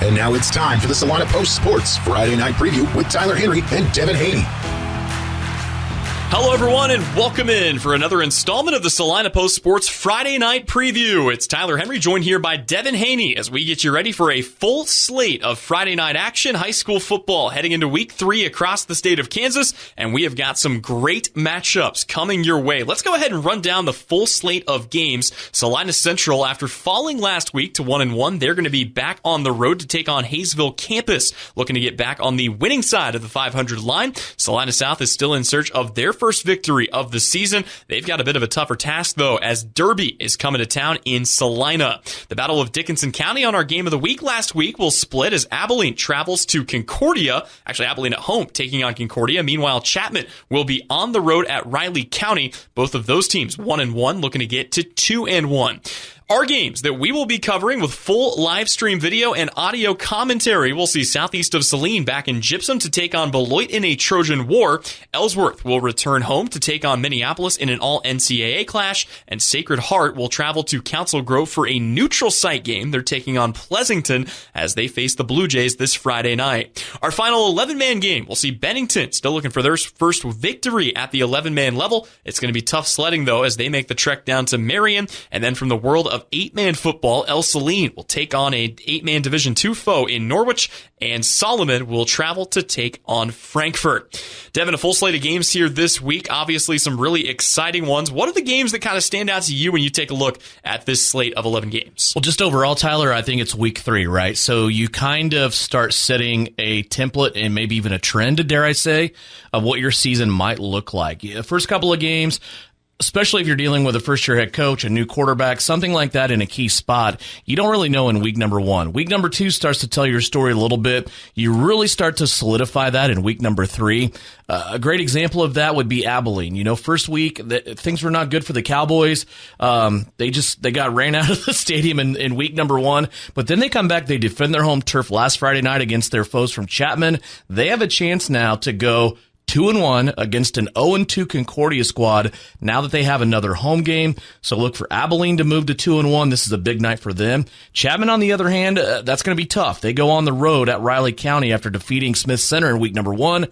And now it's time for the Salina Post Sports Friday Night Preview with Tyler Henry and Devin Haney. Hello, everyone, and welcome in for another installment of the Salina Post Sports Friday Night Preview. It's Tyler Henry, joined here by Devin Haney as we get you ready for a full slate of Friday night action, high school football, heading into Week 3 across the state of Kansas, and we have got some great matchups coming your way. Let's go ahead and run down the full slate of games. Salina Central, after falling last week to 1-1, they're going to be back on the road to take on Hayesville Campus, looking to get back on the winning side of the 500 line. Salina South is still in search of their first victory of the season. They've got a bit of a tougher task, though, as Derby is coming to town in Salina. The Battle of Dickinson County on our Game of the Week last week will split as Abilene travels to Concordia. Actually, Abilene at home taking on Concordia. Meanwhile, Chapman will be on the road at Riley County. Both of those teams 1-1, looking to get to 2-1. Our games that we will be covering with full live stream video and audio commentary. We'll see Southeast of Saline back in Gypsum to take on Beloit in a Trojan War. Ellsworth will return home to take on Minneapolis in an all-NCAA clash. And Sacred Heart will travel to Council Grove for a neutral site game. They're taking on Pleasanton as they face the Blue Jays this Friday night. Our final 11-man game, we'll see Bennington still looking for their first victory at the 11-man level. It's going to be tough sledding, though, as they make the trek down to Marion. And then from the world of 8-man football, El Saline will take on a 8-man Division II foe in Norwich, and Solomon will travel to take on Frankfurt. Devin, a full slate of games here this week. Obviously, some really exciting ones. What are the games that kind of stand out to you when you take a look at this slate of 11 games? Well, just overall, Tyler, I think it's Week 3, right? So you kind of start setting a template and maybe even a trend, dare I say, of what your season might look like. First couple of games, especially if you're dealing with a first-year head coach, a new quarterback, something like that in a key spot, you don't really know in week number 1. Week number 2 starts to tell your story a little bit. You really start to solidify that in week number 3. A great example of that would be Abilene. You know, first week, things were not good for the Cowboys. They got ran out of the stadium in week number 1, but then they come back, they defend their home turf last Friday night against their foes from Chapman. They have a chance now to go 2-1 against an 0-2 Concordia squad now that they have another home game. So look for Abilene to move to 2-1. This is a big night for them. Chapman, on the other hand, that's going to be tough. They go on the road at Riley County after defeating Smith Center in week number 1.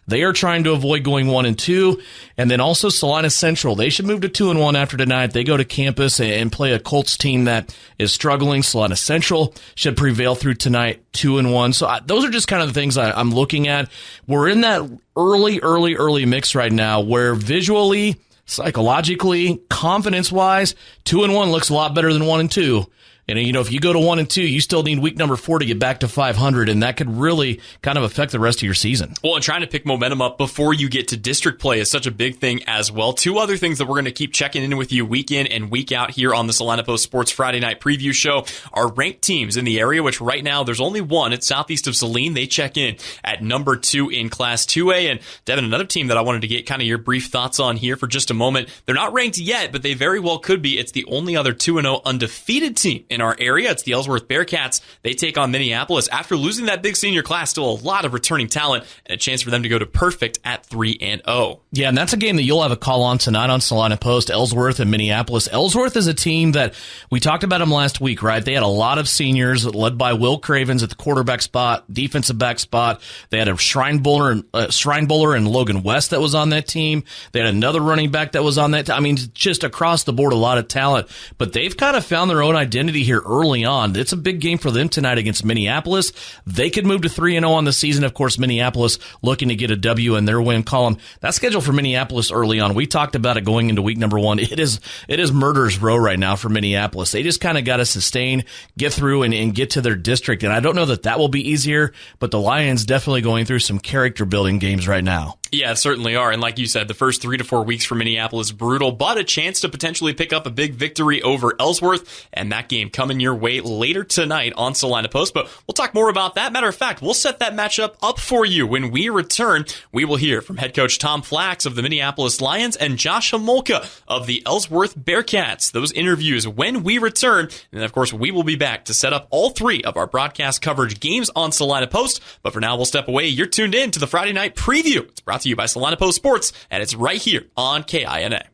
They are trying to avoid going 1-2. And then also Salina Central. They should move to 2-1 after tonight. They go to campus and play a Colts team that is struggling. Salina Central should prevail through tonight, 2-1. So those are just kind of the things I'm looking at. We're in that early mix right now where visually, psychologically, confidence-wise, 2-1 looks a lot better than 1-2. And, you know, if you go to 1-2, you still need week number 4 to get back to 500, and that could really kind of affect the rest of your season. Well, and trying to pick momentum up before you get to district play is such a big thing as well. Two other things that we're going to keep checking in with you week in and week out here on the Salina Post Sports Friday Night Preview Show are ranked teams in the area, which right now there's only one. It's Southeast of Saline. They check in at number 2 in Class 2A. And Devin, another team that I wanted to get kind of your brief thoughts on here for just a moment. They're not ranked yet, but they very well could be. It's the only other 2-0 undefeated team in our area. It's the Ellsworth Bearcats. They take on Minneapolis. After losing that big senior class, still a lot of returning talent and a chance for them to go to perfect at 3-0. Yeah, and that's a game that you'll have a call on tonight on Salina Post, Ellsworth and Minneapolis. Ellsworth is a team that we talked about them last week, right? They had a lot of seniors led by Will Cravens at the quarterback spot, defensive back spot. They had a Shrine Bowler and Logan West that was on that team. They had another running back that was on that. I mean, just across the board, a lot of talent. But they've kind of found their own identity here early on. It's a big game for them tonight against Minneapolis. They could move to 3-0 on the season. Of course, Minneapolis looking to get a W in their win column. That schedule for Minneapolis early on, we talked about it going into week number 1. It is murder's row right now for Minneapolis. They just kind of got to sustain, get through, and get to their district. And I don't know that will be easier, but the Lions definitely going through some character building games right now. Yeah, certainly are. And like you said, the first 3 to 4 weeks for Minneapolis, brutal, but a chance to potentially pick up a big victory over Ellsworth. And that game coming your way later tonight on Salina Post. But we'll talk more about that. Matter of fact, we'll set that matchup up for you. When we return, we will hear from head coach Tom Flax of the Minneapolis Lions and Josh Homolka of the Ellsworth Bearcats. Those interviews when we return. And of course, we will be back to set up all 3 of our broadcast coverage games on Salina Post. But for now, we'll step away. You're tuned in to the Friday Night Preview. It's brought to you by Salina Post Sports, and it's right here on KINA.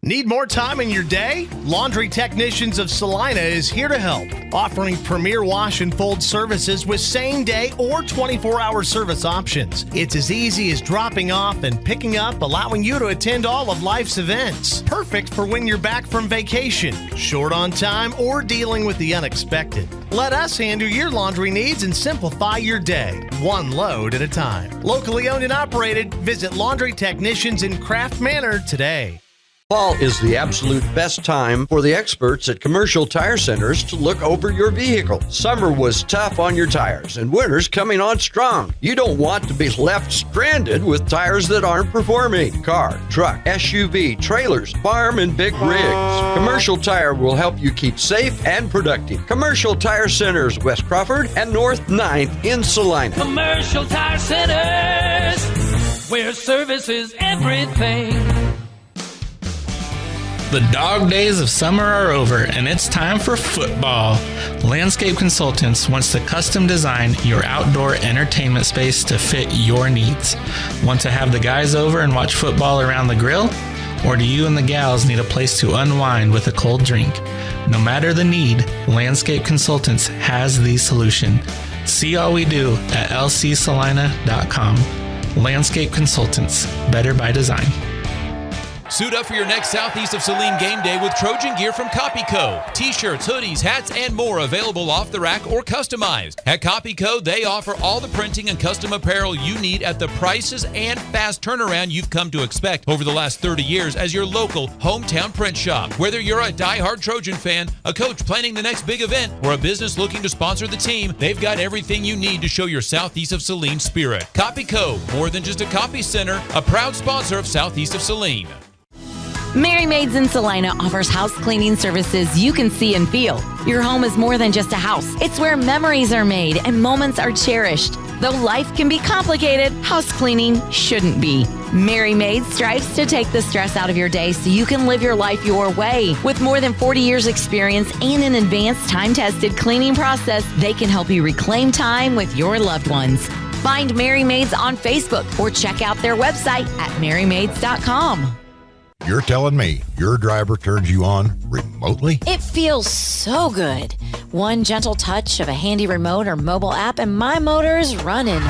Need more time in your day? Laundry Technicians of Salina is here to help, offering premier wash and fold services with same-day or 24-hour service options. It's as easy as dropping off and picking up, allowing you to attend all of life's events. Perfect for when you're back from vacation, short on time, or dealing with the unexpected. Let us handle your laundry needs and simplify your day, one load at a time. Locally owned and operated, visit Laundry Technicians in Craft Manor today. Fall is the absolute best time for the experts at Commercial Tire Centers to look over your vehicle. Summer was tough on your tires, and winter's coming on strong. You don't want to be left stranded with tires that aren't performing. Car, truck, SUV, trailers, farm, and big rigs. Commercial Tire will help you keep safe and productive. Commercial Tire Centers, West Crawford and North 9th in Salina. Commercial Tire Centers, where service is everything. The dog days of summer are over, and it's time for football. Landscape Consultants wants to custom design your outdoor entertainment space to fit your needs. Want to have the guys over and watch football around the grill? Or do you and the gals need a place to unwind with a cold drink? No matter the need, Landscape Consultants has the solution. See all we do at lcsalina.com. Landscape Consultants, better by design. Suit up for your next Southeast of Saline game day with Trojan gear from CopyCo. T-shirts, hoodies, hats, and more available off the rack or customized. At CopyCo, they offer all the printing and custom apparel you need at the prices and fast turnaround you've come to expect over the last 30 years as your local hometown print shop. Whether you're a diehard Trojan fan, a coach planning the next big event, or a business looking to sponsor the team, they've got everything you need to show your Southeast of Saline spirit. CopyCo, more than just a copy center, a proud sponsor of Southeast of Saline. Mary Maids in Salina offers house cleaning services you can see and feel. Your home is more than just a house. It's where memories are made and moments are cherished. Though life can be complicated, house cleaning shouldn't be. Mary Maids strives to take the stress out of your day so you can live your life your way. With more than 40 years experience and an advanced time-tested cleaning process, they can help you reclaim time with your loved ones. Find Mary Maids on Facebook or check out their website at marymaids.com. You're telling me your driver turns you on remotely? It feels so good. One gentle touch of a handy remote or mobile app and my motor is running.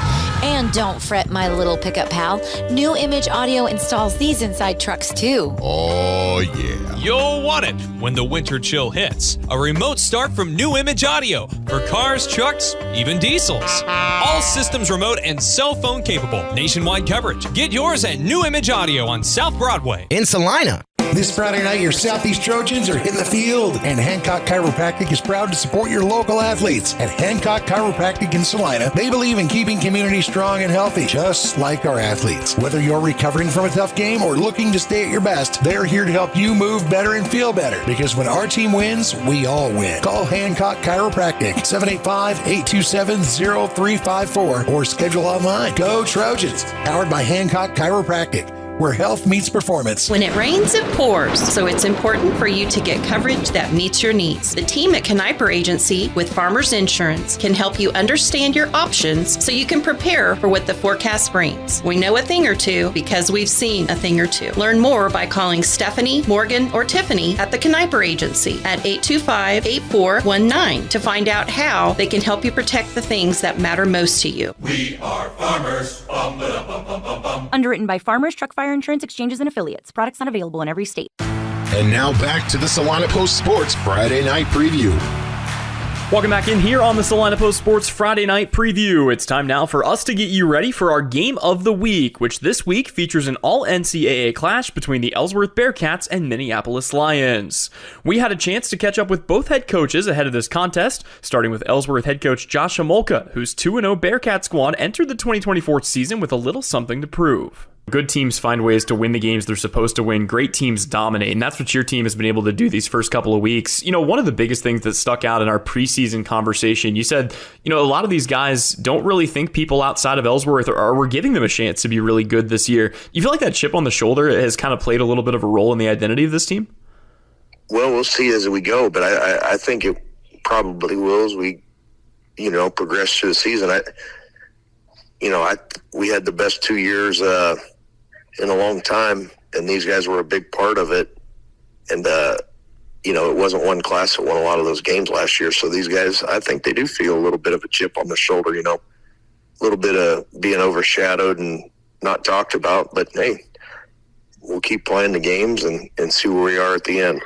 And don't fret, my little pickup pal. New Image Audio installs these inside trucks too. Oh, yeah. You'll want it when the winter chill hits. A remote start from New Image Audio for cars, trucks, even diesels. All systems remote and cell phone capable. Nationwide coverage. Get yours at New Image Audio on South Broadway. In Salina. This Friday night, your Southeast Trojans are in the field, and Hancock Chiropractic is proud to support your local athletes. At Hancock Chiropractic in Salina, they believe in keeping community strong and healthy, just like our athletes. Whether you're recovering from a tough game or looking to stay at your best, they're here to help you move better and feel better, because when our team wins, we all win. Call Hancock Chiropractic, 785-827-0354, or schedule online. Go Trojans, powered by Hancock Chiropractic, where health meets performance. When it rains, it pours, so it's important for you to get coverage that meets your needs. The team at Kniper Agency with Farmers Insurance can help you understand your options so you can prepare for what the forecast brings. We know a thing or two because we've seen a thing or two. Learn more by calling Stephanie, Morgan, or Tiffany at the Kniper Agency at 825-8419 to find out how they can help you protect the things that matter most to you. We are farmers. Bum, ba, bum, bum, bum, bum. Underwritten by Farmers Truck Fire Insurance Exchanges and Affiliates. Products not available in every state. And now back to the Salina Post Sports Friday Night Preview. Welcome back in here on the Salina Post Sports Friday Night Preview. It's time now for us to get you ready for our Game of the Week, which this week features an all-NCAA clash between the Ellsworth Bearcats and Minneapolis Lions. We had a chance to catch up with both head coaches ahead of this contest, starting with Ellsworth head coach Josh Homolka, whose 2-0 Bearcat squad entered the 2024 season with a little something to prove. Good teams find ways to win the games they're supposed to win. Great teams dominate, and that's what your team has been able to do these first couple of weeks. You know, one of the biggest things that stuck out in our preseason conversation, you said, you know, a lot of these guys don't really think people outside of Ellsworth are giving them a chance to be really good this year. You feel like that chip on the shoulder has kind of played a little bit of a role in the identity of this team? Well, we'll see as we go, but I think it probably will as we, progress through the season. We had the best 2 years in a long time, and these guys were a big part of it. it wasn't one class that won a lot of those games last year. So these guys, I think they do feel a little bit of a chip on their shoulder, a little bit of being overshadowed and not talked about. But, hey, we'll keep playing the games and see where we are at the end.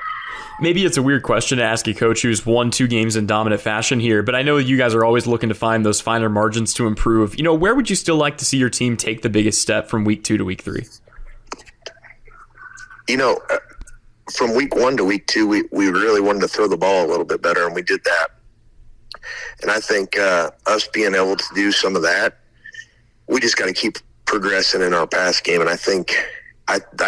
Maybe it's a weird question to ask a coach who's won 2 games in dominant fashion here, but I know you guys are always looking to find those finer margins to improve. Where would you still like to see your team take the biggest step from week 2 to week 3? From week 1 to week 2, we really wanted to throw the ball a little bit better, and we did that. And I think us being able to do some of that, we just got to keep progressing in our pass game. And I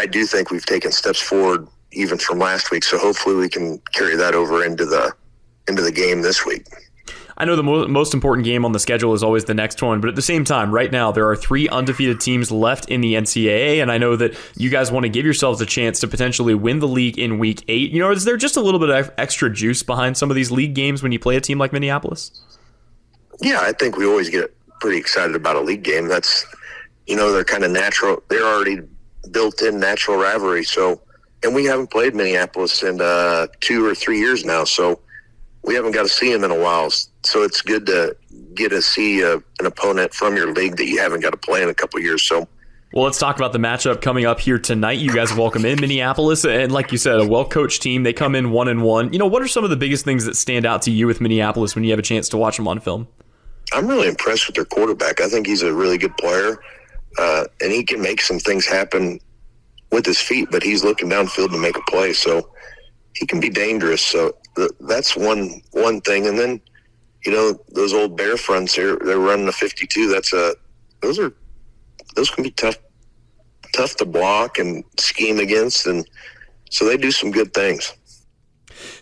do think we've taken steps forward even from last week. So hopefully we can carry that over into the game this week. I know the most important game on the schedule is always the next one, but at the same time, right now, there are 3 undefeated teams left in the NCAA, and I know that you guys want to give yourselves a chance to potentially win the league in week 8. Is there just a little bit of extra juice behind some of these league games when you play a team like Minneapolis? Yeah, I think we always get pretty excited about a league game. That's, they're kind of natural. They're already built-in natural rivalry. So, and we haven't played Minneapolis in 2 or 3 years now, so we haven't got to see them in a while. So it's good to get to see an opponent from your league that you haven't got to play in a couple of years. So, well, let's talk about the matchup coming up here tonight. You guys welcome in Minneapolis, and like you said, a well-coached team. They come in 1-1. What are some of the biggest things that stand out to you with Minneapolis when you have a chance to watch them on film? I'm really impressed with their quarterback. I think he's a really good player, and he can make some things happen with his feet, but he's looking downfield to make a play, so he can be dangerous. So that's one thing. And then, those old Bear fronts here, they're running a 52. Those can be tough to block and scheme against, and so they do some good things.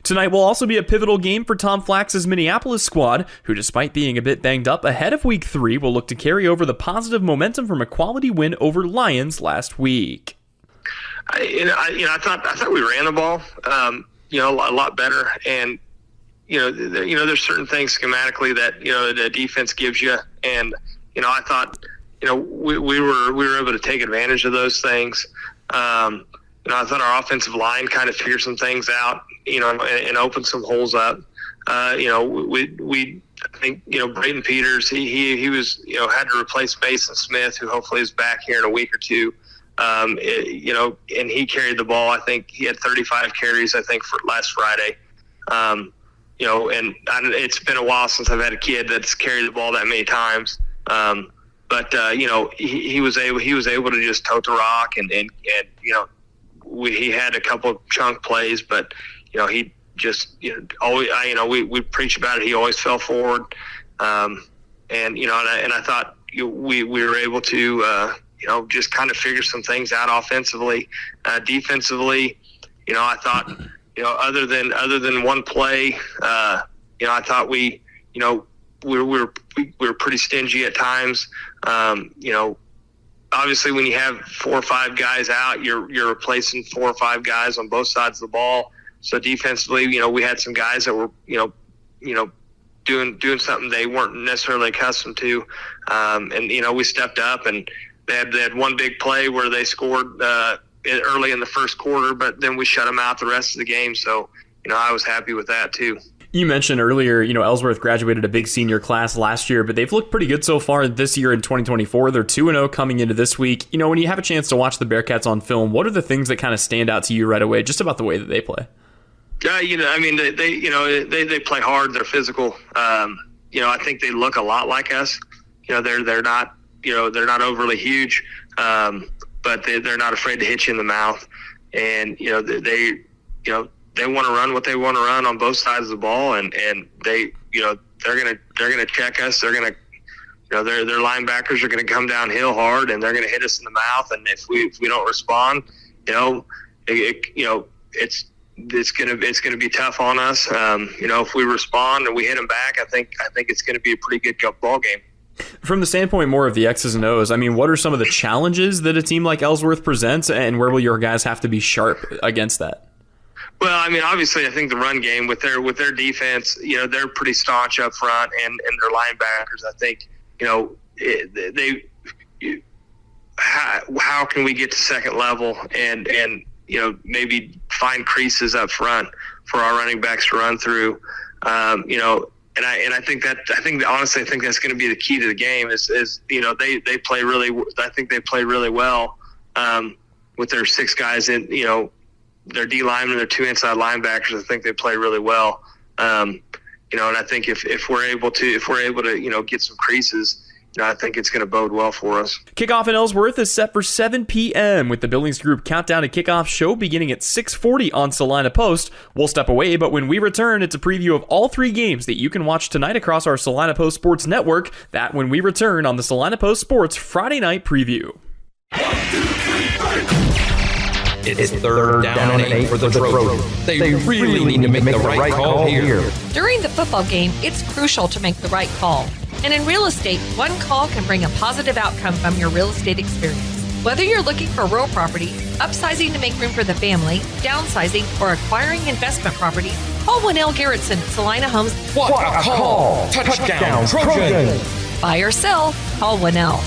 Tonight will also be a pivotal game for Tom Flax's Minneapolis squad, who, despite being a bit banged up ahead of week 3, will look to carry over the positive momentum from a quality win over Lions last week. I thought we ran the ball, a lot better, and there's certain things schematically that the defense gives you, and I thought we were able to take advantage of those things. I thought our offensive line kind of figured some things out, and opened some holes up. I think Brayden Peters, he was had to replace Mason Smith, who hopefully is back here in a week or two. And he carried the ball. I think he had 35 carries, I think, for last Friday. And it's been a while since I've had a kid that's carried the ball that many times. But he was able to just tote the rock, and he had a couple of chunk plays, but he just always, we preach about it. He always fell forward, and I thought we were able to just kind of figure some things out offensively. Defensively, I thought other than one play, I thought we were pretty stingy at times. Obviously when you have 4 or 5 guys out, you're replacing 4 or 5 guys on both sides of the ball. So defensively, we had some guys that were, doing something they weren't necessarily accustomed to. And we stepped up, and they had one big play where they scored early in the first quarter, but then we shut them out the rest of the game. So, I was happy with that too. You mentioned earlier, Ellsworth graduated a big senior class last year, but they've looked pretty good so far this year in 2024. They're 2-0 coming into this week. When you have a chance to watch the Bearcats on film, what are the things that kind of stand out to you right away, just about the way that they play? They play hard. They're physical. I think they look a lot like us. They're not overly huge, but they're not afraid to hit you in the mouth. And they want to run what they want to run on both sides of the ball, and they're gonna check us. They're gonna their linebackers are gonna come downhill hard, and they're gonna hit us in the mouth. And if we don't respond, it's gonna be tough on us. If we respond and we hit them back, I think it's gonna be a pretty good ball game. From the standpoint more of the X's and O's, what are some of the challenges that a team like Ellsworth presents, and where will your guys have to be sharp against that? Well, obviously, I think the run game with their defense, they're pretty staunch up front, and their linebackers, I think, how can we get to second level and maybe find creases up front for our running backs to run through. And I think honestly, I think that's going to be the key to the game is they play really. I think they play really well with their 6 guys in, their D linemen, their 2 inside linebackers. I think they play really well. And I think if we're able to get some creases, I think it's going to bode well for us. Kickoff in Ellsworth is set for 7 p.m. with the Billings Group Countdown to Kickoff show beginning at 6:40 on Salina Post. We'll step away, but when we return, it's a preview of all 3 games that you can watch tonight across our Salina Post Sports Network. That when we return on the Salina Post Sports Friday Night Preview. 1, 2, 3, 4. It's 3rd down and 8 for the Trojans. They really need to make the right call here. During the football game, it's crucial to make the right call. And in real estate, one call can bring a positive outcome from your real estate experience. Whether you're looking for rural property, upsizing to make room for the family, downsizing, or acquiring investment property, call Winnell Garrettson at Salina Homes. What a call! Touchdown, Trojans! Buy or sell, call Winnell.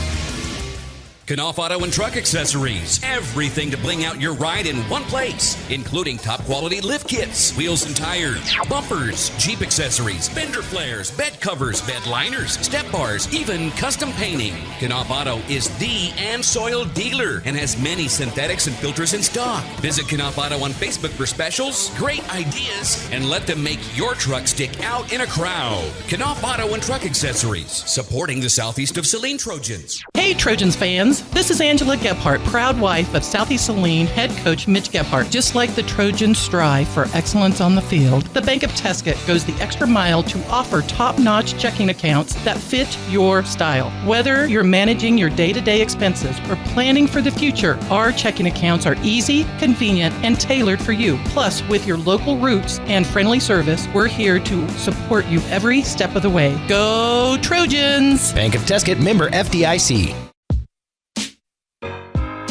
Knopf Auto and Truck Accessories. Everything to bling out your ride in one place, including top quality lift kits, wheels and tires, bumpers, Jeep accessories, fender flares, bed covers, bed liners, step bars, even custom painting. Knopf Auto is the and soil dealer and has many synthetics and filters in stock. Visit Knopf Auto on Facebook for specials, great ideas, and let them make your truck stick out in a crowd. Knopf Auto and Truck Accessories, supporting the southeast of Saline Trojans. Hey Trojans fans, this is Angela Gebhardt, proud wife of Southeast Saline head coach Mitch Gebhardt. Just like the Trojans strive for excellence on the field, the Bank of Tesket goes the extra mile to offer top-notch checking accounts that fit your style. Whether you're managing your day-to-day expenses or planning for the future, our checking accounts are easy, convenient, and tailored for you. Plus, with your local roots and friendly service, we're here to support you every step of the way. Go Trojans! Bank of Tesket, member FDIC.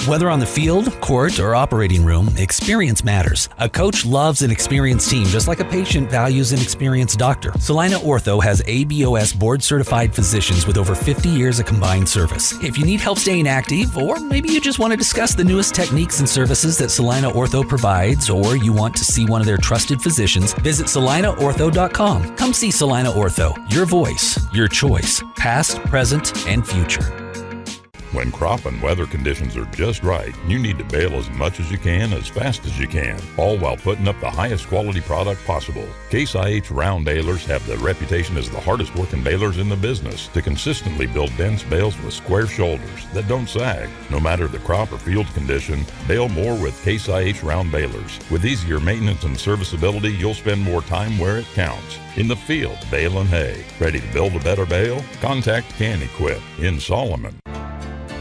Whether on the field, court, or operating room, experience matters. A coach loves an experienced team just like a patient values an experienced doctor. Salina Ortho has ABOS board-certified physicians with over 50 years of combined service. If you need help staying active, or maybe you just want to discuss the newest techniques and services that Salina Ortho provides, or you want to see one of their trusted physicians, visit salinaortho.com. Come see Salina Ortho, your voice, your choice, past, present, and future. When crop and weather conditions are just right, you need to bale as much as you can, as fast as you can, all while putting up the highest quality product possible. Case IH round balers have the reputation as the hardest working balers in the business to consistently build dense bales with square shoulders that don't sag. No matter the crop or field condition, bale more with Case IH round balers. With easier maintenance and serviceability, you'll spend more time where it counts. In the field, baling hay. Ready to build a better bale? Contact Can Equip in Solomon.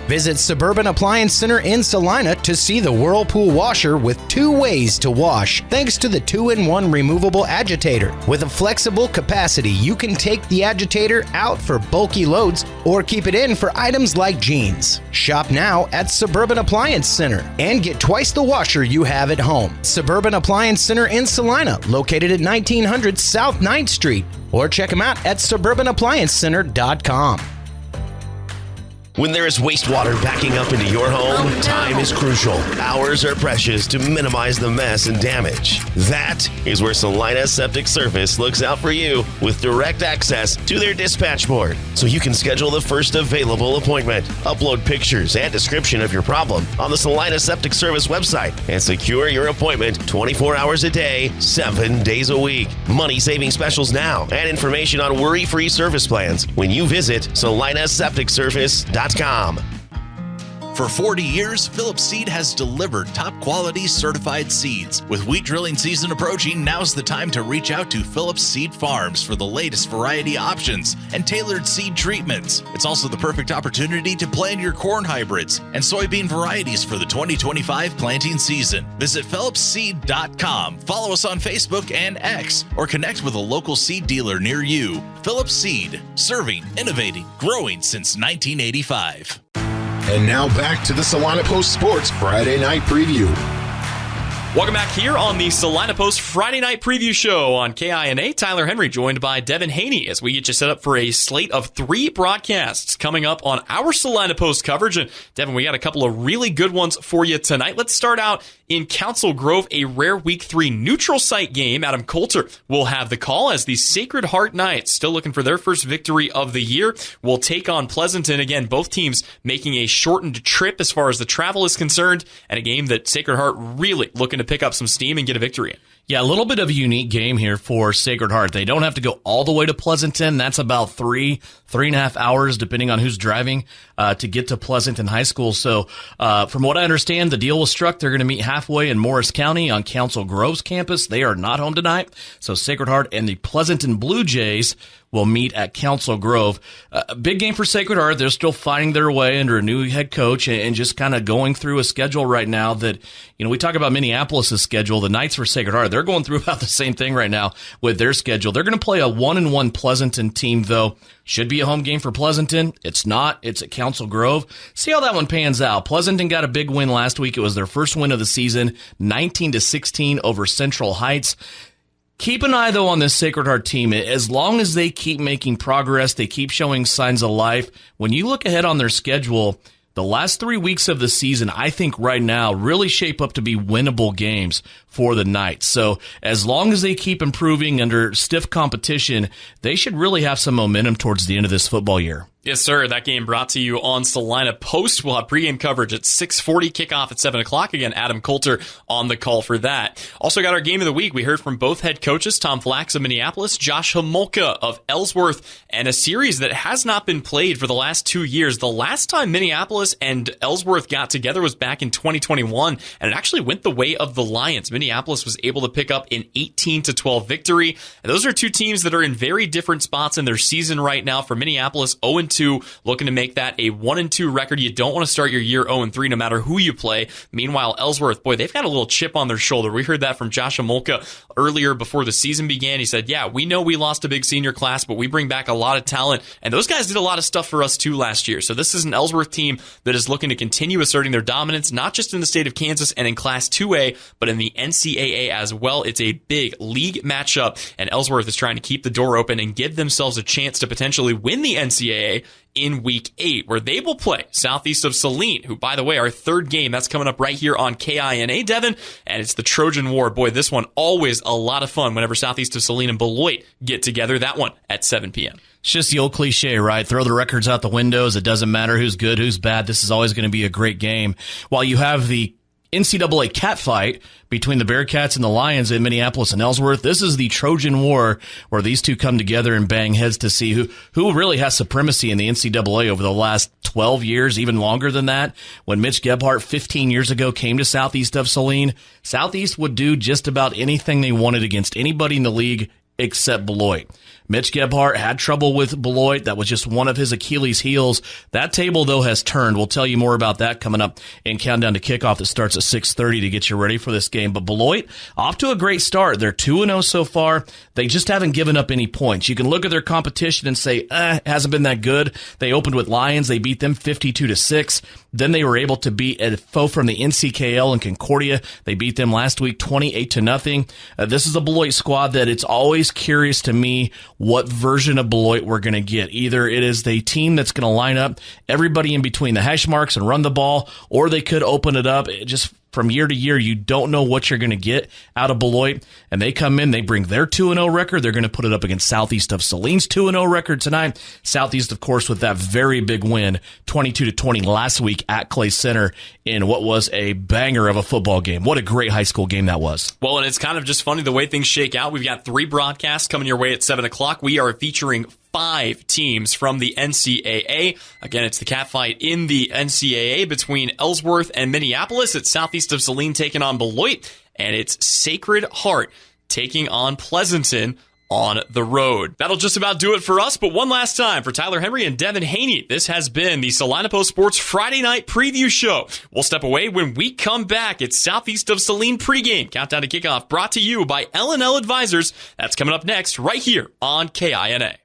Visit Suburban Appliance Center in Salina to see the Whirlpool washer with 2 ways to wash, thanks to the 2-in-1 removable agitator. With a flexible capacity, you can take the agitator out for bulky loads or keep it in for items like jeans. Shop now at Suburban Appliance Center and get twice the washer you have at home. Suburban Appliance Center in Salina, located at 1900 South 9th Street, or check them out at suburbanappliancecenter.com. When there is wastewater backing up into your home, time is crucial. Hours are precious to minimize the mess and damage. That is where Salina Septic Service looks out for you with direct access to their dispatch board, so you can schedule the first available appointment, upload pictures and description of your problem on the Salina Septic Service website, and secure your appointment 24 hours a day, 7 days a week. Money-saving specials now and information on worry-free service plans when you visit salinasepticservice.com. For 40 years, Phillips Seed has delivered top-quality certified seeds. With wheat drilling season approaching, now's the time to reach out to Phillips Seed Farms for the latest variety options and tailored seed treatments. It's also the perfect opportunity to plan your corn hybrids and soybean varieties for the 2025 planting season. Visit PhillipsSeed.com, follow us on Facebook and X, or connect with a local seed dealer near you. Phillips Seed, serving, innovating, growing since 1985. And now back to the Salina Post Sports Friday Night Preview. Welcome back here on the Salina Post Friday Night Preview Show on KINA. Tyler Henry joined by Devin Haney as we get you set up for a slate of 3 broadcasts coming up on our Salina Post coverage. And Devin, we got a couple of really good ones for you tonight. Let's start out in Council Grove, a rare Week 3 neutral site game. Adam Coulter will have the call as the Sacred Heart Knights, still looking for their first victory of the year, will take on Pleasanton. Again, both teams making a shortened trip as far as the travel is concerned, and a game that Sacred Heart really looking to pick up some steam and get a victory in. Yeah, a little bit of a unique game here for Sacred Heart. They don't have to go all the way to Pleasanton. That's about 3.5 hours, depending on who's driving, to get to Pleasanton High School. So, from what I understand, the deal was struck. They're going to meet halfway in Morris County on Council Grove's campus. They are not home tonight. So Sacred Heart and the Pleasanton Blue Jays will meet at Council Grove. A big game for Sacred Heart. They're still finding their way under a new head coach and just kind of going through a schedule right now that, we talk about Minneapolis' schedule. The Knights for Sacred Heart, they're going through about the same thing right now with their schedule. They're going to play a 1-1 Pleasanton team, though. Should be a home game for Pleasanton. It's not. It's at Council Grove. See how that one pans out. Pleasanton got a big win last week. It was their first win of the season, 19-16 over Central Heights. Keep an eye, though, on this Sacred Heart team. As long as they keep making progress, they keep showing signs of life. When you look ahead on their schedule, the last 3 weeks of the season, I think right now, really shape up to be winnable games for the Knights. So as long as they keep improving under stiff competition, they should really have some momentum towards the end of this football year. Yes, sir. That game brought to you on Salina Post. We'll have pregame coverage at 6:40, kickoff at 7 o'clock. Again, Adam Coulter on the call for that. Also got our game of the week. We heard from both head coaches, Tom Flax of Minneapolis, Josh Homolka of Ellsworth, and a series that has not been played for the last 2 years. The last time Minneapolis and Ellsworth got together was back in 2021, and it actually went the way of the Lions. Minneapolis was able to pick up an 18-12 victory. And those are two teams that are in very different spots in their season right now. For Minneapolis, 0-2, looking to make that a 1-2 record. You don't want to start your year 0-3 no matter who you play. Meanwhile, Ellsworth, boy, they've got a little chip on their shoulder. We heard that from Josh Homolka earlier before the season began. He said, yeah, we know we lost a big senior class, but we bring back a lot of talent. And those guys did a lot of stuff for us too last year. So this is an Ellsworth team that is looking to continue asserting their dominance, not just in the state of Kansas and in Class 2A, but in the NCAA as well. It's a big league matchup, and Ellsworth is trying to keep the door open and give themselves a chance to potentially win the NCAA in Week 8, where they will play Southeast of Salina, who, by the way, our third game, that's coming up right here on KINA, Devin, and it's the Trojan War. Boy, this one always a lot of fun whenever Southeast of Salina and Beloit get together. That one at 7 p.m. It's just the old cliche, right? Throw the records out the windows. It doesn't matter who's good, who's bad. This is always going to be a great game. While you have the NCAA catfight between the Bearcats and the Lions in Minneapolis and Ellsworth, this is the Trojan War, where these two come together and bang heads to see who really has supremacy in the NCAA over the last 12 years, even longer than that. When Mitch Gebhardt 15 years ago came to Southeast of Salina, Southeast would do just about anything they wanted against anybody in the league except Beloit. Mitch Gebhardt had trouble with Beloit. That was just one of his Achilles heels. That table, though, has turned. We'll tell you more about that coming up in Countdown to Kickoff that starts at 6:30 to get you ready for this game. But Beloit, off to a great start. They're 2-0 so far. They just haven't given up any points. You can look at their competition and say, it hasn't been that good. They opened with Lions. They beat them 52-6. Then they were able to beat a foe from the NCKL in Concordia. They beat them last week 28-0. This is a Beloit squad that it's always curious to me what version of Beloit we're going to get. Either it is the team that's going to line up everybody in between the hash marks and run the ball, or they could open it up. Just from year to year, you don't know what you're going to get out of Beloit. And they come in, they bring their 2-0 record. They're going to put it up against Southeast of Salina's 2-0 record tonight. Southeast, of course, with that very big win, 22-20 last week at Clay Center in what was a banger of a football game. What a great high school game that was. Well, and it's kind of just funny the way things shake out. We've got 3 broadcasts coming your way at 7 o'clock. We are featuring 5 teams from the NCAA. Again, it's the catfight in the NCAA between Ellsworth and Minneapolis. It's Southeast of Salina taking on Beloit, and it's Sacred Heart taking on Pleasanton on the road. That'll just about do it for us, but one last time for Tyler Henry and Devin Haney, this has been the Salina Post Sports Friday Night Preview Show. We'll step away when we come back. It's Southeast of Salina pregame. Countdown to Kickoff brought to you by L&L Advisors. That's coming up next right here on KINA.